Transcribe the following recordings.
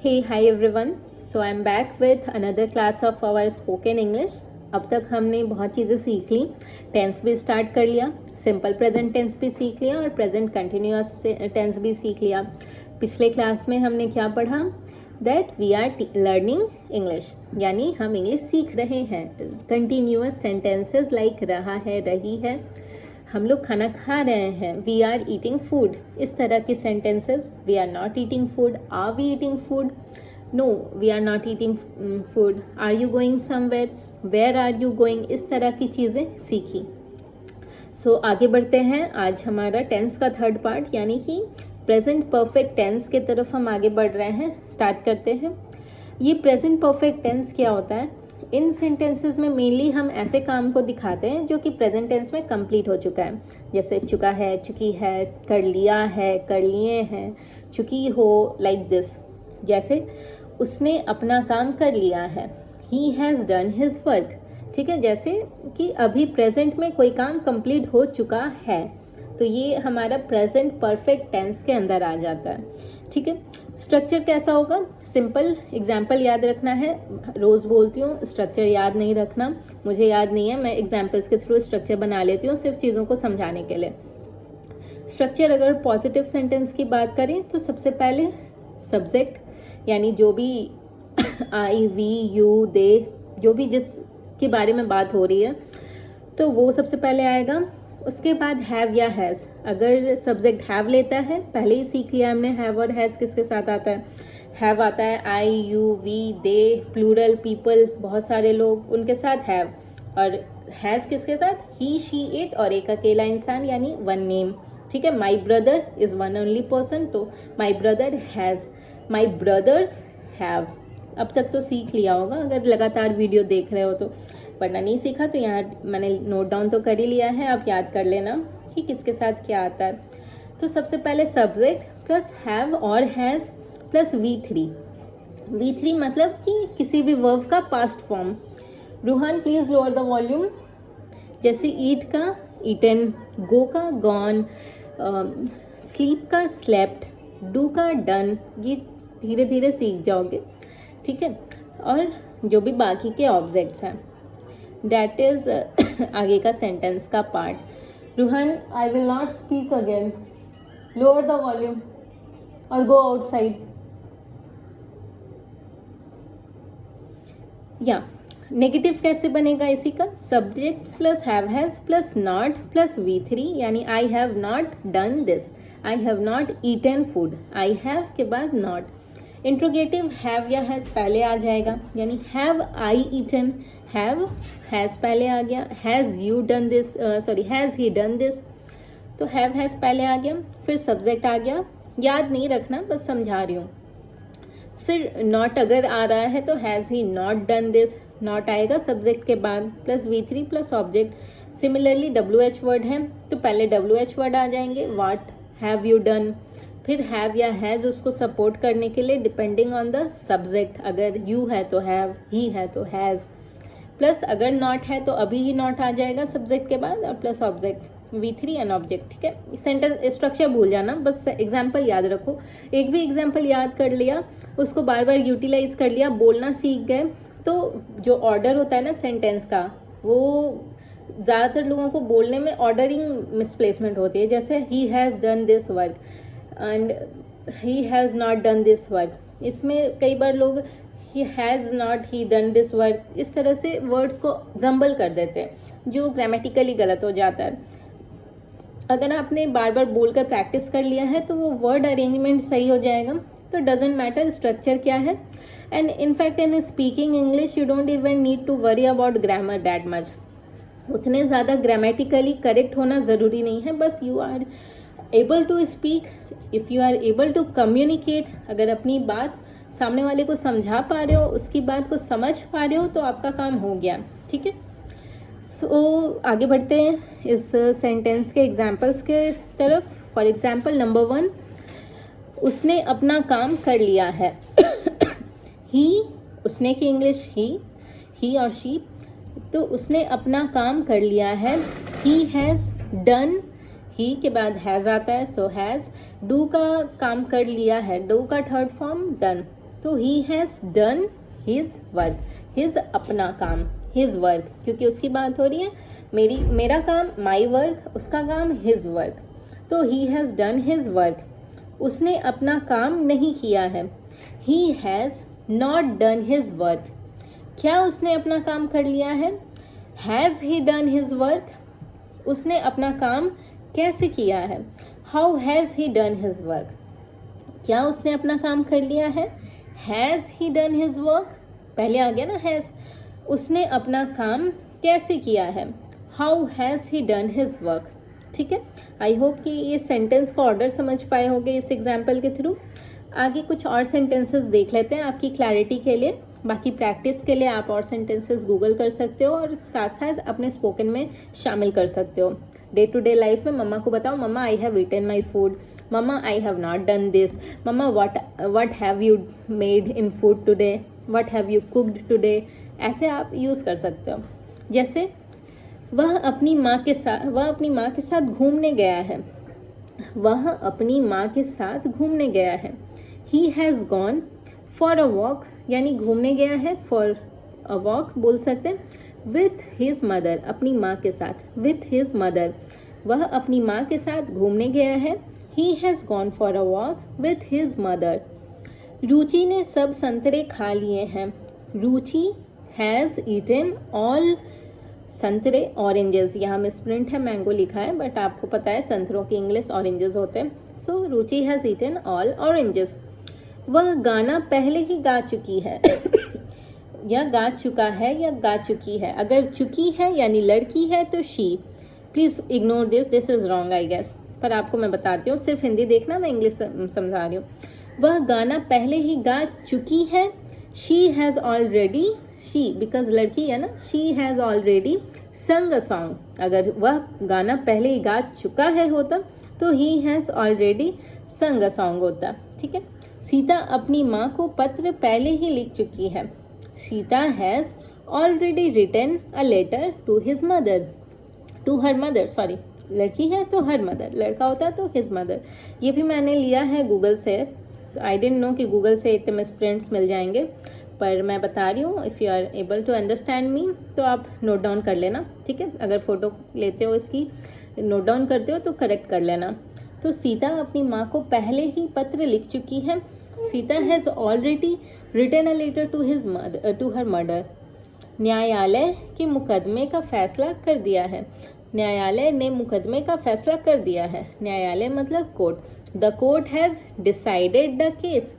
Hey, hi everyone. So I'm back with another class of our spoken English. अब तक हमने बहुत चीज़ें सीख ली. टेंस भी स्टार्ट कर लिया, सिंपल प्रेजेंट टेंस भी सीख लिया और प्रेजेंट कंटिन्यूअस टेंस भी सीख लिया. पिछले क्लास में हमने क्या पढ़ा? That we are learning English, यानी हम इंग्लिश सीख रहे हैं. कंटिन्यूअस सेंटेंसेस लाइक रहा है, रही है, हम लोग खाना खा रहे हैं, वी आर ईटिंग फूड, इस तरह के sentences. We are not eating food, are we eating food, no we are not eating food, are you going somewhere, where are you going, इस तरह की चीज़ें सीखी. सो आगे बढ़ते हैं. आज हमारा टेंस का थर्ड पार्ट यानी कि प्रेजेंट परफेक्ट टेंस के तरफ हम आगे बढ़ रहे हैं. स्टार्ट करते हैं. ये प्रेजेंट परफेक्ट टेंस क्या होता है? इन सेंटेंसेस में मेनली हम ऐसे काम को दिखाते हैं जो कि प्रेजेंट टेंस में कंप्लीट हो चुका है. जैसे चुका है, चुकी है, कर लिया है, कर लिए हैं, चुकी हो, लाइक दिस. जैसे उसने अपना काम कर लिया है, he has done his work. ठीक है, जैसे कि अभी प्रेजेंट में कोई काम कंप्लीट हो चुका है, तो ये हमारा प्रेजेंट परफेक्ट टेंस के अंदर आ जाता है. ठीक है. स्ट्रक्चर कैसा होगा? सिंपल एग्जाम्पल याद रखना है. रोज़ बोलती हूँ स्ट्रक्चर याद नहीं रखना, मुझे याद नहीं है, मैं एग्जाम्पल्स के थ्रू स्ट्रक्चर बना लेती हूँ सिर्फ चीज़ों को समझाने के लिए. स्ट्रक्चर अगर पॉजिटिव सेंटेंस की बात करें तो सबसे पहले सब्जेक्ट, यानी जो भी आई, वी, यू, दे, जो भी जिसके बारे में बात हो रही है, तो वो सबसे पहले आएगा. उसके बाद हैव या हैज़. अगर सब्जेक्ट हैव लेता है, पहले ही सीख लिया हमने हैव और हैज़ किसके साथ आता है. हैव आता है I, you, we, they, plural, people, बहुत सारे लोग, उनके साथ हैव. और हैज़ किसके साथ? ही, शी, इट और एक अकेला इंसान यानी वन नेम. ठीक है. My brother is one only person, तो my brother has, my brothers have. अब तक तो सीख लिया होगा अगर लगातार वीडियो देख रहे हो तो, वरना नहीं सीखा तो यहाँ मैंने नोट डाउन तो कर ही लिया है, आप याद कर लेना कि किसके साथ क्या आता है. तो सबसे पहले सब्जेक्ट प्लस हैव और हैज़ प्लस V3. V3 मतलब कि किसी भी वर्ब का past form. Ruhan please lower the volume. जैसे ईट का ईटन, गो का गॉन, स्लीप का स्लेप्ट, डू का डन. ये धीरे धीरे सीख जाओगे. ठीक है. और जो भी बाकी के ऑब्जेक्ट्स हैं, दैट इज आगे का सेंटेंस का part. Ruhan I will not speak again, lower the volume और गो आउटसाइड. या नेगेटिव कैसे बनेगा इसी का? Subject plus have has plus not plus V3, यानी I have not done this, I have not eaten food. I have के बाद not. Interrogative have या हैज़ पहले आ जाएगा, यानी have I eaten, have has पहले आ गया, has you done this, sorry has he done this, तो हैव हैज़ पहले आ गया. फिर सब्जेक्ट आ गया, याद नहीं रखना, बस समझा रही हूँ. फिर नॉट अगर आ रहा है तो has he not done this, not आएगा सब्जेक्ट के बाद plus V3 plus object. Similarly WH word है तो पहले WH वर्ड आ जाएंगे, व्हाट हैव यू डन. फिर हैव या हैज़ उसको सपोर्ट करने के लिए डिपेंडिंग ऑन द सब्जेक्ट, अगर यू है तो हैव, ही है तो हैज़. प्लस अगर नॉट है तो अभी ही नॉट आ जाएगा सब्जेक्ट के बाद और plus object V3 and object. ठीक है. सेंटेंस स्ट्रक्चर भूल जाना, बस एग्जाम्पल याद रखो. एक भी एग्जाम्पल याद कर लिया, उसको बार बार यूटिलाइज कर लिया, बोलना सीख गए, तो जो ऑर्डर होता है ना सेंटेंस का, वो ज़्यादातर लोगों को बोलने में ऑर्डरिंग मिसप्लेसमेंट होती है. जैसे ही has done this work and he has not done this work. इसमें कई बार लोग he has not he done this work, इस तरह से वर्ड्स को जंबल कर देते हैं, जो ग्रामेटिकली गलत हो जाता है. अगर आपने बार बार बोलकर प्रैक्टिस कर लिया है तो वो वर्ड अरेंजमेंट सही हो जाएगा. तो डजेंट मैटर स्ट्रक्चर क्या है. And in fact in speaking English you don't even need to worry about grammar that much. उतने ज़्यादा ग्रामेटिकली करेक्ट होना ज़रूरी नहीं है, बस you are able to speak, if you are able to communicate. अगर अपनी बात सामने वाले को समझा पा रहे हो, उसकी बात को समझ पा रहे हो, तो आपका काम हो गया. ठीक है. सो आगे बढ़ते हैं इस सेंटेंस के एग्जाम्पल्स के तरफ. फॉर एग्जाम्पल नंबर 1, उसने अपना काम कर लिया है. ही, उसने की इंग्लिश ही और शी, तो उसने अपना काम कर लिया है. ही हैज़ डन, ही के बाद हैज़ आता है, सो हैज़. डू का काम कर लिया है, डू का थर्ड फॉर्म डन. तो he has done his work, his अपना काम, हिज वर्क, क्योंकि उसकी बात हो रही है, मेरा काम माई वर्क, उसका काम हिज वर्क। तो he has done his work, उसने अपना काम नहीं किया है। He has not done his work, क्या उसने अपना काम कर लिया है? Has he done his work, उसने अपना काम कैसे किया है? How has he done his work, क्या उसने अपना काम कर लिया है? Has he done his work, पहले आ गया ना हैज़, उसने अपना काम कैसे किया है? How has he done his work. ठीक है, आई होप कि ये सेंटेंस का ऑर्डर समझ पाए होंगे इस एग्जाम्पल के थ्रू। आगे कुछ और सेंटेंसेस देख लेते हैं आपकी क्लैरिटी के लिए। बाकी प्रैक्टिस के लिए आप और सेंटेंसेस गूगल कर सकते हो और साथ साथ अपने स्पोकन में शामिल कर सकते हो। डे टू डे लाइफ में मम्मा को बताओ, mamma I have eaten my food, mamma I have not done this, mamma what have you made in food today, what have you cooked today, ऐसे आप यूज़ कर सकते हो। जैसे वह अपनी माँ के साथ घूमने गया है, वह अपनी माँ के साथ घूमने गया है। He has gone for a walk, यानी घूमने गया है, फॉर अ वॉक बोल सकते हैं। विथ हिज मदर, अपनी माँ के साथ, विथ हिज मदर, वह अपनी माँ के साथ घूमने गया है। He has gone for a walk with his mother. Ruchi ने सब संतरे खा लिए हैं। Ruchi has eaten all santre, oranges, यहाँ मिसप्रिंट है, मैंगो लिखा है, बट आपको पता है संतरों की इंग्लिश ऑरेंजेस होते हैं। सो रुचि हैज़ ईटन ऑल ऑरेंजेस। वह गाना पहले ही गा चुकी है या गा चुका है या गा चुकी है। अगर चुकी है यानी लड़की है तो she, please ignore this is wrong I guess, पर आपको मैं बताती हूँ, सिर्फ हिंदी देखना, मैं इंग्लिश समझा रही हूँ। वह गाना पहले ही गा चुकी है। She has already, she because लड़की है ना, शी हैज़ ऑलरेडी संग अ सॉन्ग। अगर वह गाना पहले ही गा चुका है होता तो ही हैज़ ऑलरेडी संग अ सॉन्ग होता। ठीक है। सीता अपनी माँ को पत्र पहले ही लिख चुकी है। Sita has already written a letter to his mother, to her mother, sorry, लड़की है तो हर मदर, लड़का होता है तो हिज मदर। ये भी मैंने लिया है गूगल से, आई डिडंट नो कि गूगल से इतने मिसप्रिंट्स मिल जाएंगे, पर मैं बता रही हूँ। If you are able to understand me तो आप नोट डाउन कर लेना, ठीक है। अगर फ़ोटो लेते हो इसकी, नोट डाउन करते हो तो करेक्ट कर लेना। तो सीता अपनी माँ को पहले ही पत्र लिख चुकी है। Sita has already written a letter to his mother, to her mother. न्यायालय के मुकदमे का फैसला कर दिया है। न्यायालय ने मुकदमे का फैसला कर दिया है। न्यायालय मतलब court. The court has decided the case,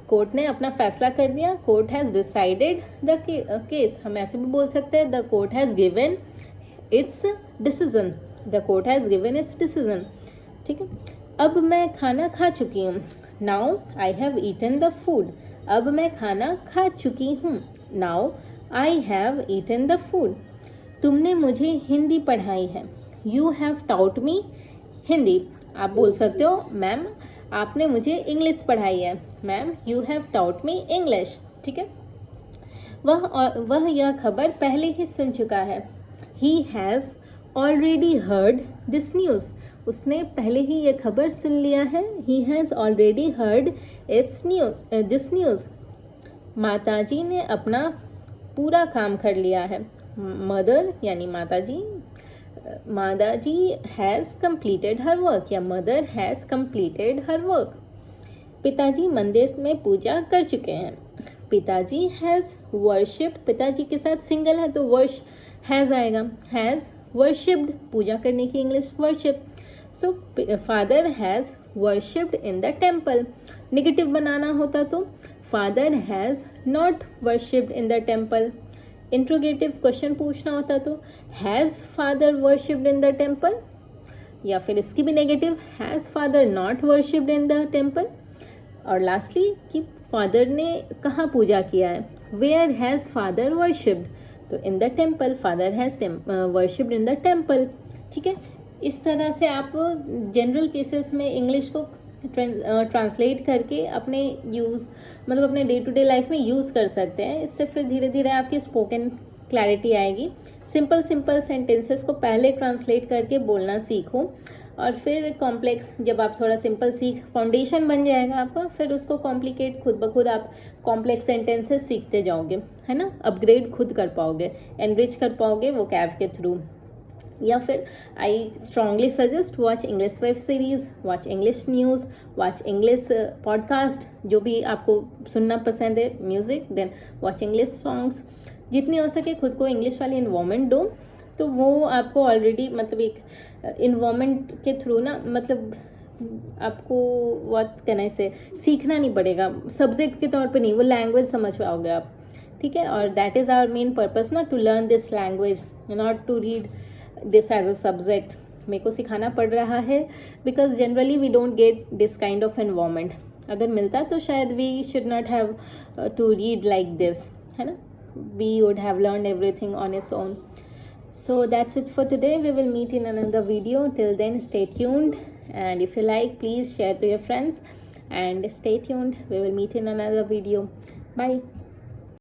court ने अपना फैसला कर दिया। Court has decided the case, हम ऐसे भी बोल सकते हैं the court has given its decision, the court has given its decision. ठीक है। अब मैं खाना खा चुकी हूँ। Now I have eaten the food, अब मैं खाना खा चुकी हूँ। Now I have eaten the food. तुमने मुझे हिंदी पढ़ाई है। You have taught me Hindi, आप बोल सकते हो मैम आपने मुझे इंग्लिश पढ़ाई है। Ma'am you have taught me English. ठीक है। वह यह खबर पहले ही सुन चुका है। He has already heard this news, उसने पहले ही ये खबर सुन लिया है। He has already heard it's news, this news. माताजी ने अपना पूरा काम कर लिया है। मदर यानी माताजी, माताजी हैज़ कंप्लीटेड हर वर्क, या mother has completed her work. पिताजी मंदिर में पूजा कर चुके हैं। पिताजी हैज़ वर्शिप्ड, पिताजी के साथ सिंगल है तो वर्श हैज़ आएगा। हैज़ वर्शिप्ड, पूजा करने की English worship. So father has worshipped in the temple. Negative बनाना होता तो father has not worshipped in the temple. Interrogative question पूछना होता तो has father worshipped in the temple, या फिर इसकी भी negative, has father not worshipped in the temple. और लास्टली कि फादर ने कहाँ पूजा किया है। वेयर हैज़ फादर वर्शिप्ड, तो इन the temple, father has worshipped in the temple. ठीक है। इस तरह से आप जनरल केसेस में इंग्लिश को ट्रांसलेट करके अपने यूज़, मतलब अपने डे टू डे लाइफ में यूज़ कर सकते हैं। इससे फिर धीरे धीरे आपकी स्पोकन क्लैरिटी आएगी। सिंपल सेंटेंसेस को पहले ट्रांसलेट करके बोलना सीखो और फिर कॉम्प्लेक्स, जब आप थोड़ा सिंपल सीख फाउंडेशन बन जाएगा आपका, फिर उसको कॉम्प्लिकेट खुद ब खुद आप कॉम्प्लेक्स सेंटेंसेस सीखते जाओगे, है ना, अपग्रेड खुद कर पाओगे, एनरिच कर पाओगे वो कैव के थ्रू। या फिर I strongly suggest watch English web series, watch English news, watch English podcast, जो भी आपको सुनना पसंद है, music, then watch English songs. जितनी हो सके खुद को इंग्लिश वाली इन्वायरमेंट दो, तो वो आपको ऑलरेडी मतलब एक इन्वायरमेंट के थ्रू ना, मतलब आपको बहुत कहना से सीखना नहीं पड़ेगा, सब्जेक्ट के तौर पे नहीं, वो लैंग्वेज समझ पाओगे आप, ठीक है। और that is our main purpose ना, to learn this language, not to read this as a subject. मेरे को सिखाना पड़ रहा है because generally we don't get this kind of environment. अगर मिलता तो शायद we should not have to read like this, है ना, we would have learn everything on its own. So that's it for today. We will meet in another video. Till then, stay tuned, and if you like, please share to your friends and stay tuned. We will meet in another video. Bye.